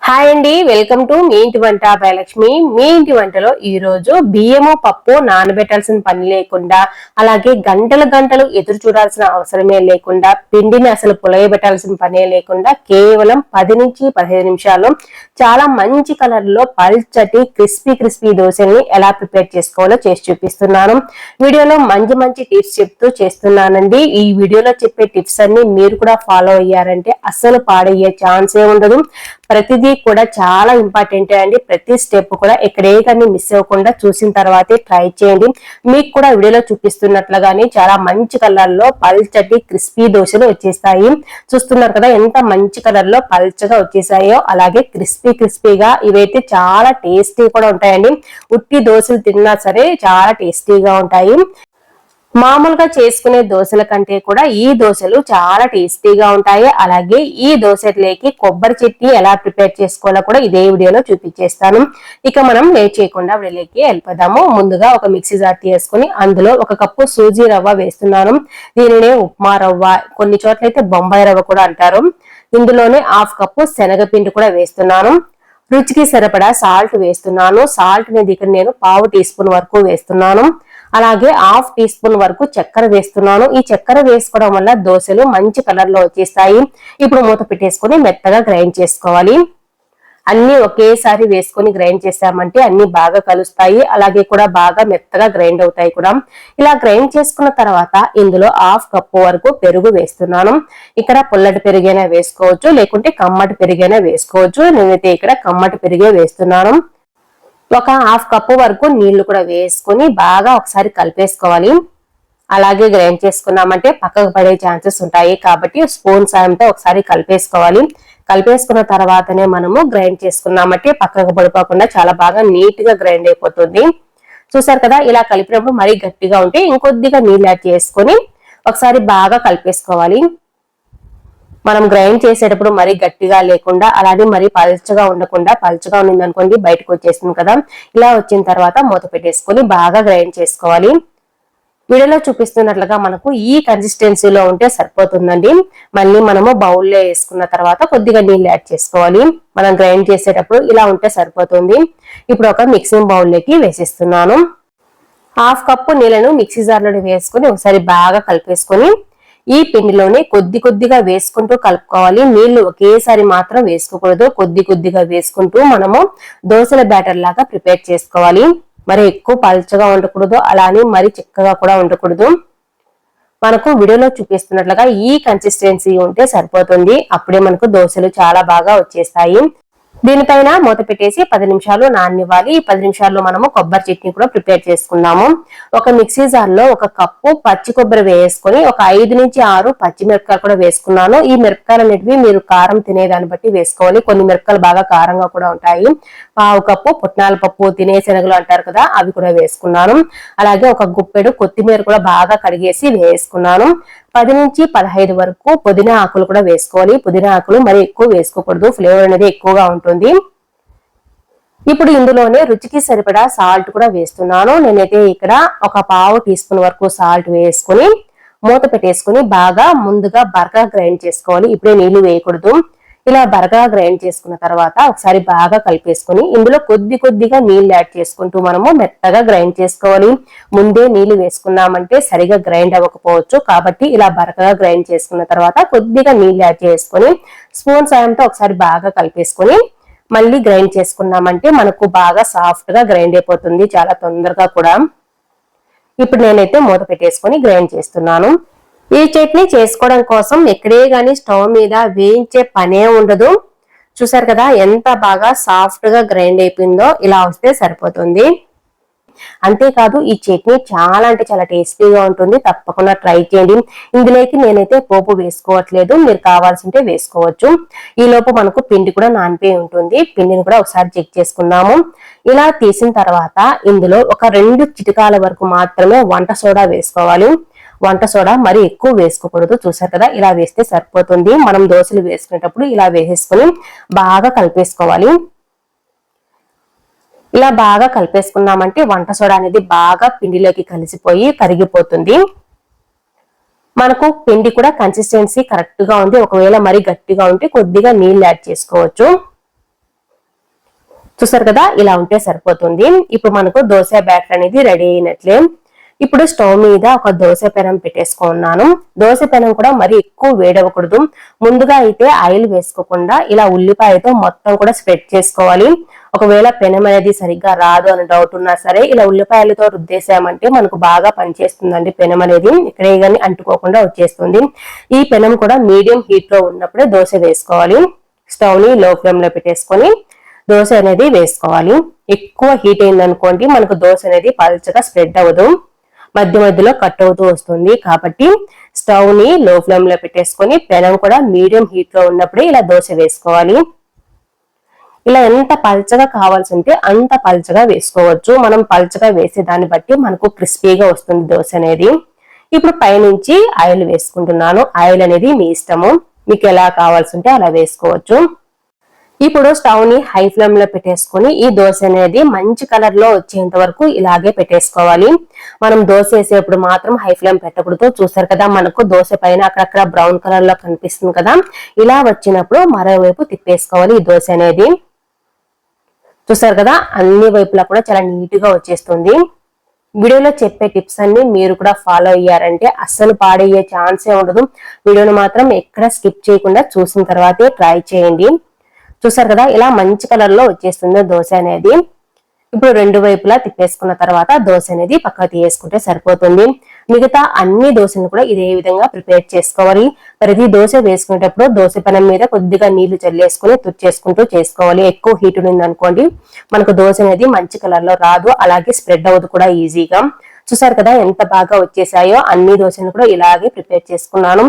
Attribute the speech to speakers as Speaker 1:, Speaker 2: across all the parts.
Speaker 1: Hi అండి, welcome to me ఇంటి వంట బై లక్ష్మి. మీ ఇంటి వంటలో ఈ రోజు బియ్యము పప్పు నానబెట్టాల్సిన పని లేకుండా, అలాగే గంటలు గంటలు ఎదురు చూడాల్సిన అవసరమే లేకుండా, పిండిని అసలు పులయబెట్టాల్సిన పనే లేకుండా కేవలం 10 నుంచి 15 నిమిషాల్లో చాలా మంచి కలర్ లో పల్చటి క్రిస్పీ దోశల్ని ఎలా ప్రిపేర్ చేసుకోవాలో చేసి చూపిస్తున్నాను. వీడియోలో మంచి మంచి టిప్స్ చెప్తూ చేస్తున్నానండి. ఈ వీడియోలో చెప్పే టిప్స్ అన్ని మీరు కూడా ఫాలో అయ్యారంటే అస్సలు పాడయ్యే ఛాన్సే ఉండదు. ప్రతిదీ కూడా చాలా ఇంపార్టెంట్ అండి. ప్రతి స్టెప్ కూడా ఎక్కడే కానీ మిస్ అవ్వకుండా చూసిన తర్వాతే ట్రై చేయండి. మీకు కూడా వీడియోలో చూపిస్తున్నట్లుగానే చాలా మంచి కలర్ లో పల్చటి క్రిస్పీ దోశలు వచ్చేస్తాయి. చూస్తున్నారు కదా ఎంత మంచి కలర్ లో పల్చగా వచ్చేసాయో. అలాగే క్రిస్పీగా ఇవైతే చాలా టేస్టీ కూడా ఉంటాయండి. ఉట్టి దోశలు తిన్నా సరే చాలా టేస్టీగా ఉంటాయి. మామూలుగా చేసుకునే దోశల కంటే కూడా ఈ దోశలు చాలా టేస్టీగా ఉంటాయి. అలాగే ఈ దోశలకి కొబ్బరి చట్నీ ఎలా ప్రిపేర్ చేసుకోవాలో కూడా ఇదే వీడియోలో చూపించేస్తాను. ఇక మనం లేట్ చేయకుండా వీడియోకి వెళ్ళిపోదాము. ముందుగా ఒక మిక్సీ జార్ తీసుకుని అందులో 1 కప్పు సూజీ రవ్వ వేస్తున్నాను. దీనినే ఉప్మా రవ్వ, కొన్ని చోట్ల అయితే బొంబాయి రవ్వ కూడా అంటారు. ఇందులోనే 1/2 కప్పు శనగపిండి కూడా వేస్తున్నాను. రుచికి సరిపడా సాల్ట్ వేస్తున్నాను. సాల్ట్ అనేది ఇక్కడ నేను 1/2 టీ స్పూన్ వరకు వేస్తున్నాను. అలాగే 1/2 టీ స్పూన్ వరకు చక్కెర వేస్తున్నాను. ఈ చక్కెర వేసుకోవడం వల్ల దోశలు మంచి కలర్ లో వచ్చేస్తాయి. ఇప్పుడు మూత పెట్టేసుకొని మెత్తగా గ్రైండ్ చేసుకోవాలి. అన్ని ఒకేసారి వేసుకొని గ్రైండ్ చేసామంటే అన్ని బాగా కలుస్తాయి. అలాగే కూడా బాగా మెత్తగా గ్రైండ్ అవుతాయి కూడా. ఇలా గ్రైండ్ చేసుకున్న తర్వాత ఇందులో 1/2 కప్పు వరకు పెరుగు వేస్తున్నాను. ఇక్కడ పుల్లటి పెరుగైనా వేసుకోవచ్చు, లేకుంటే కమ్మటి పెరుగైనా వేసుకోవచ్చు. నేనైతే ఇక్కడ కమ్మటి పెరుగే వేస్తున్నాను. ఒక 1/2 కప్పు వరకు నీళ్లు కూడా వేసుకొని బాగా ఒకసారి కలిపేసుకోవాలి. అలాగే గ్రైండ్ చేసుకున్నామంటే పక్కకు పడే ఛాన్సెస్ ఉంటాయి కాబట్టి స్పూన్ సాయంతో ఒకసారి కలిపేసుకోవాలి. కలిపేసుకున్న తర్వాతనే మనము గ్రైండ్ చేసుకున్నామంటే పక్కకు పడిపోకుండా చాలా బాగా నీట్ గా గ్రైండ్ అయిపోతుంది. చూసారు కదా, ఇలా కలిపినప్పుడు మరీ గట్టిగా ఉంటే ఇంకొద్దిగా నీళ్ళు యాడ్ చేసుకొని ఒకసారి బాగా కలిపేసుకోవాలి. మనం గ్రైండ్ చేసేటప్పుడు మరీ గట్టిగా లేకుండా, అలానే మరీ పల్చగా ఉండకుండా, పల్చగా ఉండింది అనుకోండి బయటకు వచ్చేస్తుంది కదా. ఇలా వచ్చిన తర్వాత మూత పెట్టేసుకొని బాగా గ్రైండ్ చేసుకోవాలి. వీడియోలో చూపిస్తున్నట్లుగా మనకు ఈ కన్సిస్టెన్సీలో ఉంటే సరిపోతుందండి. మళ్ళీ మనము బౌల్లో వేసుకున్న తర్వాత కొద్దిగా నీళ్ళు యాడ్ చేసుకోవాలి. మనం గ్రైండ్ చేసేటప్పుడు ఇలా ఉంటే సరిపోతుంది. ఇప్పుడు ఒక మిక్సింగ్ బౌల్లోకి వేసిస్తున్నాను. 1/2 కప్పు నీళ్ళను మిక్సీ జార్లో వేసుకొని ఒకసారి బాగా కలిపేసుకొని ఈ పిండిలోనే కొద్దిగా వేసుకుంటూ కలుపుకోవాలి. నీళ్లు ఒకేసారి మాత్రం వేసుకోకూడదు. కొద్దిగా వేసుకుంటూ మనము దోశల బ్యాటర్ లాగా ప్రిపేర్ చేసుకోవాలి. మరి ఎక్కువ పల్చగా ఉండకూడదు, అలానే మరి చిక్కగా కూడా ఉండకూడదు. మనకు వీడియోలో చూపిస్తున్నట్లుగా ఈ కన్సిస్టెన్సీ ఉంటే సరిపోతుంది. అప్పుడే మనకు దోశలు చాలా బాగా వచ్చేస్తాయి. దీనిపైన మూత పెట్టేసి 10 నిమిషాలు నాననివ్వాలి. ఈ 10 నిమిషాల్లో మనము కొబ్బరి చట్నీ కూడా ప్రిపేర్ చేసుకుందాము. ఒక మిక్సీ జార్ లో 1 కప్పు పచ్చి కొబ్బరి వేసుకొని ఒక 5 నుంచి 6 పచ్చిమిరపకాయలు కూడా వేసుకున్నాను. ఈ మిరపకాయలు అనేటివి మీరు కారం తినేదాన్ని బట్టి వేసుకోవాలి. కొన్ని మిరపకాయలు బాగా కారంగా కూడా ఉంటాయి. 1/2 కప్పు పుట్నాల పప్పు, తినే శనగలు అంటారు కదా, అవి కూడా వేసుకున్నాను. అలాగే ఒక గుప్పెడు కొత్తిమీర కూడా బాగా కడిగేసి వేసుకున్నాను. 10 నుంచి 15 వరకు పుదీనా ఆకులు కూడా వేసుకోవాలి. పుదీనా ఆకులు మరి ఎక్కువ వేసుకోకూడదు, ఫ్లేవర్ అనేది ఎక్కువగా ఉంటుంది. ఇప్పుడు ఇందులోనే రుచికి సరిపడా సాల్ట్ కూడా వేస్తున్నాను. నేనైతే ఇక్కడ ఒక 1/2 టీ స్పూన్ వరకు సాల్ట్ వేసుకుని మూత పెట్టేసుకుని బాగా ముందుగా బరకగా గ్రైండ్ చేసుకోవాలి. ఇప్పుడే నీళ్లు వేయకూడదు. ఇలా బరకగా గ్రైండ్ చేసుకున్న తర్వాత ఒకసారి బాగా కలిపేసుకుని ఇందులో కొద్దిగా నీళ్లు యాడ్ చేసుకుంటూ మనము మెత్తగా గ్రైండ్ చేసుకోవాలి. ముందే నీళ్లు వేసుకున్నామంటే సరిగా గ్రైండ్ అవ్వకపోవచ్చు. కాబట్టి ఇలా బరకగా గ్రైండ్ చేసుకున్న తర్వాత కొద్దిగా నీళ్లు యాడ్ చేసుకుని స్పూన్ సాయంతో ఒకసారి బాగా కలిపేసుకుని మళ్ళీ గ్రైండ్ చేసుకున్నామంటే మనకు బాగా సాఫ్ట్ గా గ్రైండ్ అయిపోతుంది, చాలా తొందరగా కూడా. ఇప్పుడు నేనైతే మూత పెట్టేసుకుని గ్రైండ్ చేస్తున్నాను. ఈ చట్నీ చేసుకోవడం కోసం ఎక్కడే గానీ స్టవ్ మీద వేయించే పనే ఉండదు. చూసారు కదా ఎంత బాగా సాఫ్ట్ గా గ్రైండ్ అయిపోయిందో. ఇలా వస్తే సరిపోతుంది. అంతేకాదు ఈ చట్నీ చాలా అంటే చాలా టేస్టీగా ఉంటుంది. తప్పకుండా ట్రై చేయండి. ఇందులోకి నేనైతే పోపు వేసుకోవట్లేదు, మీరు కావాల్సింటే వేసుకోవచ్చు. ఈ లోపు మనకు పిండి కూడా నానిపోయి ఉంటుంది. పిండిని కూడా ఒకసారి చెక్ చేసుకుందాము. ఇలా తీసిన తర్వాత ఇందులో ఒక 2 చిటికాల వరకు మాత్రమే వంట సోడా వేసుకోవాలి. వంట సోడా మరి ఎక్కువ వేసుకోకూడదు. చూసారు కదా, ఇలా వేస్తే సరిపోతుంది. మనం దోశలు వేసుకునేటప్పుడు ఇలా వేసేసుకుని బాగా కలిపేసుకోవాలి. ఇలా బాగా కలిపేసుకున్నామంటే వంట సోడా అనేది బాగా పిండిలోకి కలిసిపోయి కరిగిపోతుంది. మనకు పిండి కూడా కన్సిస్టెన్సీ కరెక్ట్ గా ఉంది. ఒకవేళ మరి గట్టిగా ఉంటే కొద్దిగా నీళ్లు యాడ్ చేసుకోవచ్చు. చూసారు కదా, ఇలా ఉంటే సరిపోతుంది. ఇప్పుడు మనకు దోశ బ్యాటర్ అనేది రెడీ అయినట్లే. ఇప్పుడు స్టవ్ మీద ఒక దోశ పెనం పెట్టేసుకున్నాను. దోశ పెనం కూడా మరి ఎక్కువ వేడవకూడదు. ముందుగా అయితే ఆయిల్ వేసుకోకుండా ఇలా ఉల్లిపాయతో మొత్తం కూడా స్ప్రెడ్ చేసుకోవాలి. ఒకవేళ పెనం అనేది సరిగ్గా రాదు అని డౌట్ ఉన్నా సరే ఇలా ఉల్లిపాయలతో రుద్దేశామంటే మనకు బాగా పనిచేస్తుందండి. పెనం అనేది ఇక్కడే కానీ అంటుకోకుండా వచ్చేస్తుంది. ఈ పెనం కూడా మీడియం హీట్ లో ఉన్నప్పుడే దోశ వేసుకోవాలి. స్టవ్ ని లో ఫ్లేమ్ లో పెట్టేసుకొని దోశ అనేది వేసుకోవాలి. ఎక్కువ హీట్ అయిందనుకోండి మనకు దోశ అనేది పల్చగా స్ప్రెడ్ అవ్వదు, మధ్య మధ్యలో కట్ అవుతూ వస్తుంది. కాబట్టి స్టవ్ ని లో ఫ్లేమ్ లో పెట్టేసుకొని పెనం కూడా మీడియం హీట్ లో ఉన్నప్పుడే ఇలా దోశ వేసుకోవాలి. ఇలా ఎంత పల్చగా కావాల్సి ఉంటే అంత పల్చగా వేసుకోవచ్చు. మనం పల్చగా వేసే దాన్ని బట్టి మనకు క్రిస్పీగా వస్తుంది దోశ అనేది. ఇప్పుడు పైనుంచి ఆయిల్ వేసుకుంటున్నాను. ఆయిల్ అనేది మీ ఇష్టము, మీకు ఎలా కావాల్సి ఉంటే అలా వేసుకోవచ్చు. ఇప్పుడు స్టవ్ ని హై ఫ్లేమ్ లో పెట్టేసుకుని ఈ దోశ అనేది మంచి కలర్ లో వచ్చేంత వరకు ఇలాగే పెట్టేసుకోవాలి. మనం దోశ వేసేప్పుడు మాత్రం హై ఫ్లేమ్ పెట్టకూడదు. చూసారు కదా, మనకు దోశ పైన అక్కడక్కడ బ్రౌన్ కలర్ లో కనిపిస్తుంది కదా, ఇలా వచ్చినప్పుడు మరోవైపు తిప్పేసుకోవాలి ఈ దోశ అనేది. చూసారు కదా, అన్ని వైపులా కూడా చాలా నీట్ గా వచ్చేస్తుంది. వీడియోలో చెప్పే టిప్స్ అన్ని మీరు కూడా ఫాలో అయ్యారంటే అస్సలు పాడయ్యే ఛాన్సే ఉండదు. వీడియోను మాత్రం ఎక్కడ స్కిప్ చేయకుండా చూసిన తర్వాతే ట్రై చేయండి. చూసారు కదా, ఇలా మంచి కలర్ లో వచ్చేస్తుంది దోశ అనేది. ఇప్పుడు రెండు వైపులా తిప్పేసుకున్న తర్వాత దోశ అనేది పక్కకు తీసేసుకుంటే సరిపోతుంది. మిగతా అన్ని దోశలను కూడా ఇదే విధంగా ప్రిపేర్ చేసుకోవాలి. ప్రతి దోశ వేసుకునేటప్పుడు దోశ పెనం మీద కొద్దిగా నీళ్లు చల్లేసుకుని తుడిచేసుకుంటూ చేసుకోవాలి. ఎక్కువ హీట్ ఉంది అనుకోండి మనకు దోశ అనేది మంచి కలర్ లో రాదు, అలాగే స్ప్రెడ్ అవ్వదు కూడా ఈజీగా. చూసారు కదా ఎంత బాగా వచ్చేసాయో. అన్ని దోశలు కూడా ఇలాగే ప్రిపేర్ చేసుకున్నాను.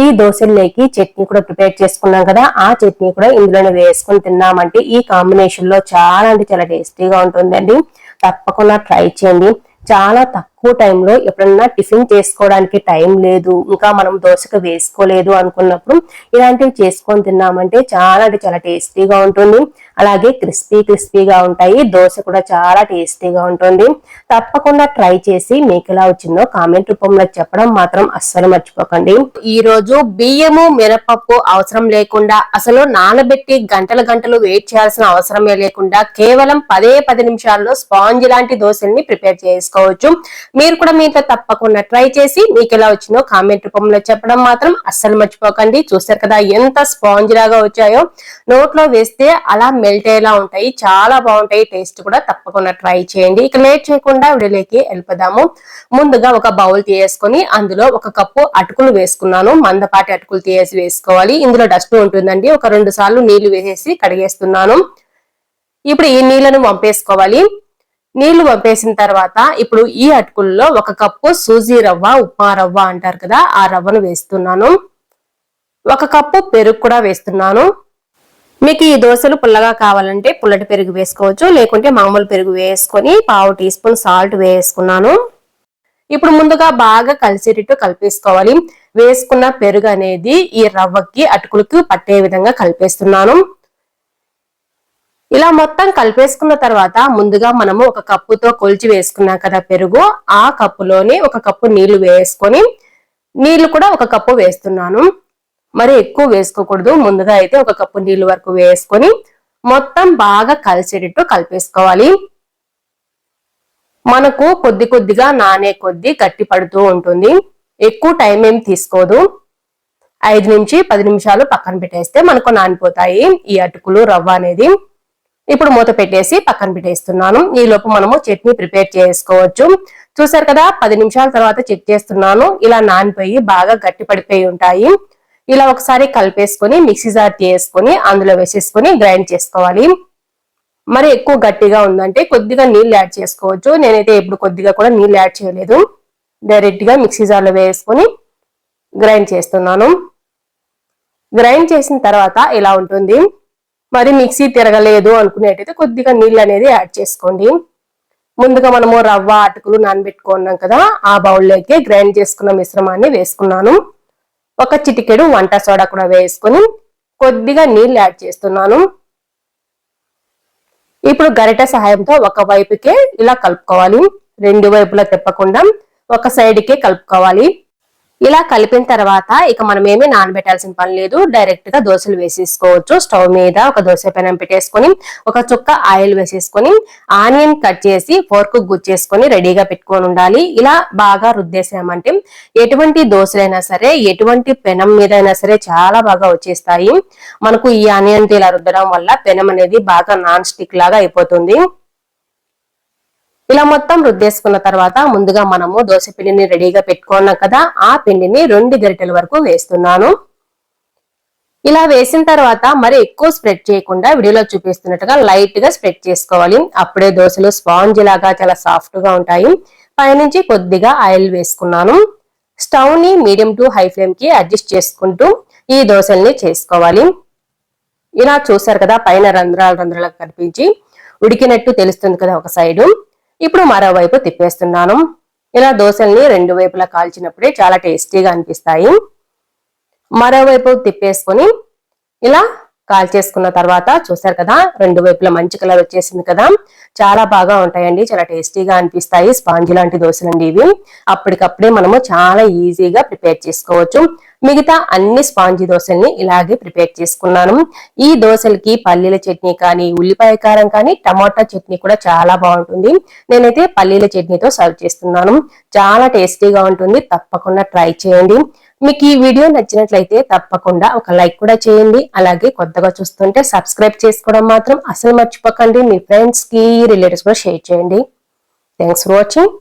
Speaker 1: ఈ దోశల్లోకి చట్నీ కూడా ప్రిపేర్ చేసుకున్నాం కదా, ఆ చట్నీ కూడా ఇందులోనే వేసుకుని తిన్నామంటే ఈ కాంబినేషన్ లో చాలా అంటే చాలా టేస్టీగా ఉంటుందండి. తప్పకుండా ట్రై చేయండి. చాలా తక్కువ టైంలో ఎప్పుడన్నా టిఫిన్ చేసుకోవడానికి టైం లేదు, ఇంకా మనం దోశకు వేసుకోలేదు అనుకున్నప్పుడు ఇలాంటివి చేసుకొని తిన్నామంటే చాలా అంటే చాలా టేస్టీగా ఉంటుంది. అలాగే క్రిస్పీగా ఉంటాయి. దోశ కూడా చాలా టేస్టీగా ఉంటుంది. తప్పకుండా ట్రై చేసి మీకు ఎలా వచ్చిందో కామెంట్ రూపంలో చెప్పడం మాత్రం అస్సలు మర్చిపోకండి. ఈ రోజు బియ్యము మినపప్పు అవసరం లేకుండా, అసలు నానబెట్టి గంటలు వెయిట్ చేయాల్సిన అవసరమే లేకుండా కేవలం 10 నిమిషాల్లో స్పాంజ్ లాంటి దోశల్ని ప్రిపేర్ చేసుకోవచ్చు. మీరు కూడా మీతో తప్పకుండా ట్రై చేసి మీకు ఎలా వచ్చిందో కామెంట్ రూపంలో చెప్పడం మాత్రం అస్సలు మర్చిపోకండి. చూసారు కదా ఎంత స్పాంజ్ లాగా వచ్చాయో, నోట్లో వేస్తే అలా మెల్ట్ అయ్యేలా ఉంటాయి. చాలా బాగుంటాయి, టేస్ట్ కూడా తప్పకుండా ట్రై చేయండి. ఇక లేట్ చేయకుండా వీడియోలోకి వెళ్ళిపోదాము. ముందుగా ఒక బౌల్ తీసుకొని అందులో 1 కప్పు అటుకులు వేసుకున్నాను. మందపాటి అటుకులు తీసి వేసుకోవాలి. ఇందులో డస్ట్ ఉంటుందండి. ఒక 2 సార్లు నీళ్లు వేసేసి కడిగేస్తున్నాను. ఇప్పుడు ఈ నీళ్లను వంపేసుకోవాలి. నీళ్లు వంపేసిన తర్వాత ఇప్పుడు ఈ అటుకుల్లో 1 కప్పు సూజీ రవ్వ, ఉప్మా రవ్వ అంటారు కదా, ఆ రవ్వను వేస్తున్నాను. 1 కప్పు పెరుగు కూడా వేస్తున్నాను. మీకు ఈ దోశలు పుల్లగా కావాలంటే పుల్లటి పెరుగు వేసుకోవచ్చు, లేకుంటే మామూలు పెరుగు వేసుకొని 1/2 టీ స్పూన్ సాల్ట్ వేసుకున్నాను. ఇప్పుడు ముందుగా బాగా కలిసేటట్టు కలిపేసుకోవాలి. వేసుకున్న పెరుగు అనేది ఈ రవ్వకి అటుకులకు పట్టే విధంగా కలిపేస్తున్నాను. ఇలా మొత్తం కలిపేసుకున్న తర్వాత ముందుగా మనము 1 కప్పుతో కొలిచి వేసుకున్నాం కదా పెరుగు, ఆ కప్పులోనే 1 కప్పు నీళ్లు వేసుకొని, నీళ్లు కూడా 1 కప్పు వేస్తున్నాను. మరి ఎక్కువ వేసుకోకూడదు. ముందుగా అయితే 1 కప్పు నీళ్లు వరకు వేసుకొని మొత్తం బాగా కలిసేటట్టు కలిపేసుకోవాలి. మనకు కొద్దిగా నానే కొద్ది గట్టి పడుతూ ఉంటుంది. ఎక్కువ టైం ఏం తీసుకోదు. 5 నుంచి 10 నిమిషాలు పక్కన పెట్టేస్తే మనకు నానిపోతాయి ఈ అటుకులు రవ్వ అనేది. ఇప్పుడు మూత పెట్టేసి పక్కన పెట్టేస్తున్నాను. ఈ లోపు మనము చట్నీ ప్రిపేర్ చేసుకోవచ్చు. చూసారు కదా, 10 నిమిషాల తర్వాత చెక్ చేస్తున్నాను. ఇలా నానిపోయి బాగా గట్టి పడిపోయి ఉంటాయి. ఇలా ఒకసారి కలిపేసుకొని మిక్సీ జార్ తీసుకొని అందులో వేసేసుకొని గ్రైండ్ చేసుకోవాలి. మరి ఎక్కువ గట్టిగా ఉందంటే కొద్దిగా నీళ్ళు యాడ్ చేసుకోవచ్చు. నేనైతే ఇప్పుడు కొద్దిగా కూడా నీళ్ళు యాడ్ చేయలేదు, డైరెక్ట్ గా మిక్సీ జార్ లో వేసుకొని గ్రైండ్ చేస్తున్నాను. గ్రైండ్ చేసిన తర్వాత ఇలా ఉంటుంది. మరి మిక్సీ తిరగలేదు అనుకునేటైతే కొద్దిగా నీళ్ళు అనేది యాడ్ చేసుకోండి. ముందుగా మనము రవ్వ అటుకులు నానబెట్టుకున్నాం కదా, ఆ బౌల్లోకి గ్రైండ్ చేసుకున్న మిశ్రమాన్ని వేసుకున్నాను. 1 చిటికెడు వంట సోడా కూడా వేసుకొని కొద్దిగా నీళ్ళు యాడ్ చేస్తున్నాను. ఇప్పుడు గరిట సహాయంతో ఒక వైపుకే ఇలా కలుపుకోవాలి. 2 వైపులా తిప్పకుండా ఒక సైడ్కే కలుపుకోవాలి. ఇలా కలిపిన తర్వాత ఇక మనం ఏమీ నానబెట్టాల్సిన పని లేదు, డైరెక్ట్ గా దోశలు వేసేసుకోవచ్చు. స్టవ్ మీద ఒక దోశ పెనం పెట్టేసుకొని ఒక చుక్క ఆయిల్ వేసేసుకొని ఆనియన్ కట్ చేసి ఫోర్క్ గుచ్చేసుకొని రెడీగా పెట్టుకొని ఉండాలి. ఇలా బాగా రుద్దేసామంటే ఎటువంటి దోశలైనా సరే ఎటువంటి పెనం మీద అయినా సరే చాలా బాగా వచ్చేస్తాయి. మనకు ఈ ఆనియన్ తో ఇలా రుద్దడం వల్ల పెనం అనేది బాగా నాన్ స్టిక్ లాగా అయిపోతుంది. ఇలా మొత్తం రుద్దేసుకున్న తర్వాత ముందుగా మనము దోశ పిండిని రెడీగా పెట్టుకున్నాం కదా, ఆ పిండిని 2 గరిటెల వరకు వేస్తున్నాను. ఇలా వేసిన తర్వాత మరి ఎక్కువ స్ప్రెడ్ చేయకుండా వీడియోలో చూపిస్తున్నట్టుగా లైట్ గా స్ప్రెడ్ చేసుకోవాలి. అప్పుడే దోశలు స్పాంజ్ లాగా చాలా సాఫ్ట్ గా ఉంటాయి. పైనుంచి కొద్దిగా ఆయిల్ వేసుకున్నాను. స్టవ్ ని మీడియం టు హై ఫ్లేమ్ కి అడ్జస్ట్ చేసుకుంటూ ఈ దోశల్ని చేసుకోవాలి. ఇలా చూసారు కదా, పైన రంధ్రాలు రంధ్రాలకు కనిపించి ఉడికినట్టు తెలుస్తుంది కదా ఒక సైడు. ఇప్పుడు మరోవైపు తిప్పేస్తున్నాను. ఇలా దోశల్ని 2 వైపులా కాల్చినప్పుడే చాలా టేస్టీగా అనిపిస్తాయి. మరోవైపు తిప్పేసుకొని ఇలా కాల్చేసుకున్న తర్వాత చూసారు కదా, 2 వైపులా మంచి కలర్ వచ్చేసింది కదా, చాలా బాగా ఉంటాయండి, చాలా టేస్టీగా అనిపిస్తాయి. స్పాంజ్ లాంటి దోశలండి ఇవి. అప్పటికప్పుడే మనము చాలా ఈజీగా ప్రిపేర్ చేసుకోవచ్చు. మిగతా అన్ని స్పాంజీ దోశల్ని ఇలాగే ప్రిపేర్ చేసుకున్నాను. ఈ దోశలకి పల్లీల చట్నీ కానీ, ఉల్లిపాయ కారం కానీ, టమాటా చట్నీ కూడా చాలా బాగుంటుంది. నేనైతే పల్లీల చట్నీతో సర్వ్ చేస్తున్నాను. చాలా టేస్టీగా ఉంటుంది, తప్పకుండా ట్రై చేయండి. మీకు ఈ వీడియో నచ్చినట్లయితే తప్పకుండా ఒక లైక్ కూడా చేయండి. అలాగే కొత్తగా చూస్తుంటే సబ్స్క్రైబ్ చేసుకోవడం మాత్రం అసలు మర్చిపోకండి. మీ ఫ్రెండ్స్ కి, రిలేటివ్స్ కూడా షేర్ చేయండి. Thanks for watching.